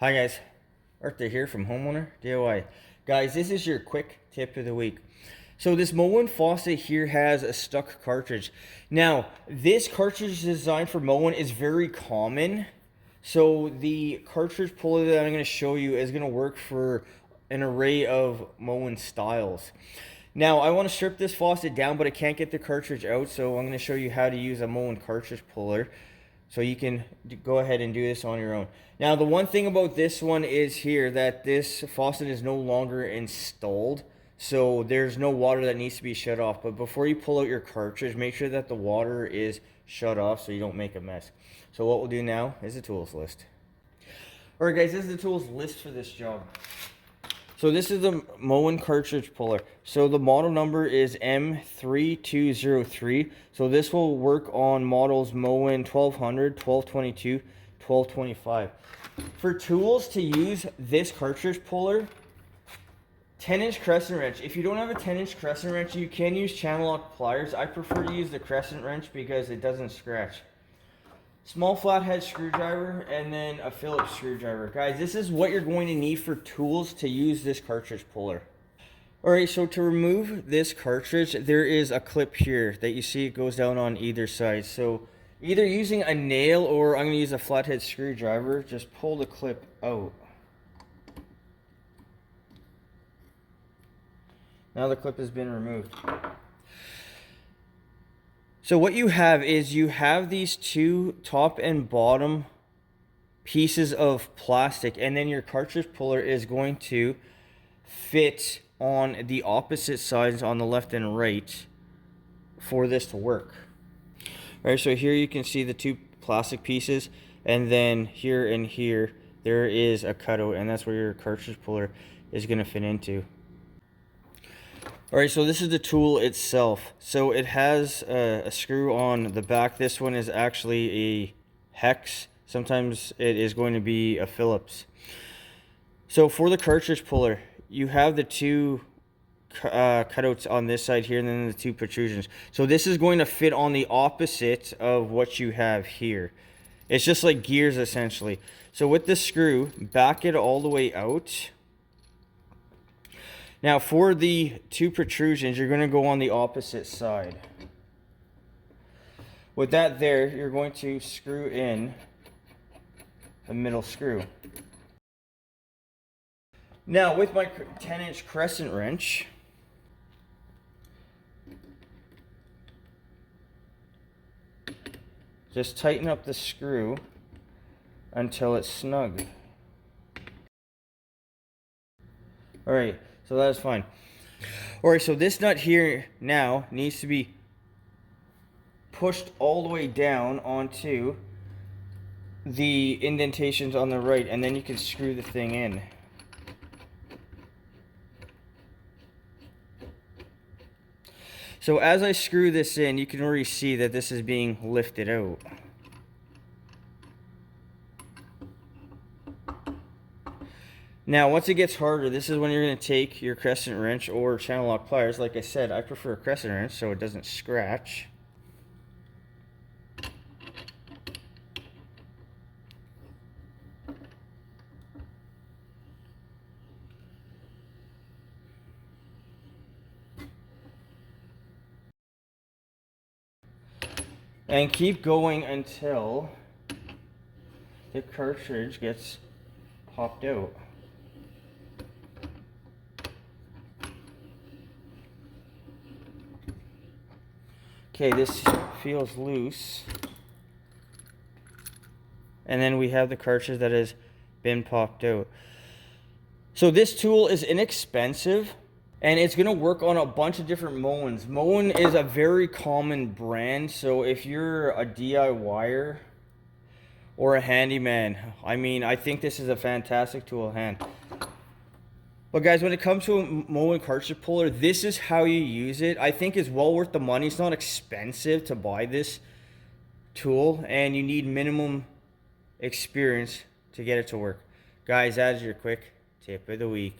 Hi guys, Arthur here from Homeowner DIY. Guys, this is your quick tip of the week. So this Moen faucet here has a stuck cartridge. Now, this cartridge designed for Moen is very common. So the cartridge puller that I'm going to show you is going to work for an array of Moen styles. Now, I want to strip this faucet down, but I can't get the cartridge out, so I'm going to show you how to use a Moen cartridge puller. So you can go ahead and do this on your own. Now, the one thing about this one is here that this faucet is no longer installed. So there's no water that needs to be shut off. But before you pull out your cartridge, make sure that the water is shut off so you don't make a mess. So what we'll do now is the tools list. Alright guys, this is the tools list for this job. So this is the Moen cartridge puller. So the model number is M3203. So this will work on models Moen 1200, 1222, 1225. For tools to use this cartridge puller, 10-inch crescent wrench. If you don't have a 10-inch crescent wrench, you can use channel lock pliers. I prefer to use the crescent wrench because it doesn't scratch. Small flathead screwdriver, and then a Phillips screwdriver. Guys, this is what you're going to need for tools to use this cartridge puller. Alright, so to remove this cartridge, there is a clip here that you see it goes down on either side. So either using a nail or I'm going to use a flathead screwdriver, just pull the clip out. Now the clip has been removed. So what you have is you have these two top and bottom pieces of plastic, and then your cartridge puller is going to fit on the opposite sides on the left and right for this to work. All right, so here you can see the two plastic pieces, and then here and here there is a cutout, and that's where your cartridge puller is going to fit into. Alright, so this is the tool itself. So it has a screw on the back. This one is actually a hex. Sometimes it is going to be a Phillips. So for the cartridge puller, you have the two cutouts on this side here, and then the two protrusions. So this is going to fit on the opposite of what you have here. It's just like gears essentially. So with the screw, back it all the way out. Now for the two protrusions, you're going to go on the opposite side. With that there, you're going to screw in the middle screw. Now with my 10-inch crescent wrench, just tighten up the screw until it's snug. Alright. So that's fine. Alright, so this nut here now needs to be pushed all the way down onto the indentations on the right, and then you can screw the thing in. So as I screw this in, you can already see that this is being lifted out. Now, once it gets harder, this is when you're going to take your crescent wrench or channel lock pliers. Like I said, I prefer a crescent wrench so it doesn't scratch. And keep going until the cartridge gets popped out. Okay, this feels loose. And then we have the cartridge that has been popped out. So this tool is inexpensive, and it's going to work on a bunch of different Moens. Moen is a very common brand, so if you're a DIYer or a handyman, I think this is a fantastic tool hand. But guys, when it comes to a Moen cartridge puller, this is how you use it. I think it's well worth the money. It's not expensive to buy this tool, and you need minimum experience to get it to work. Guys, that is your quick tip of the week.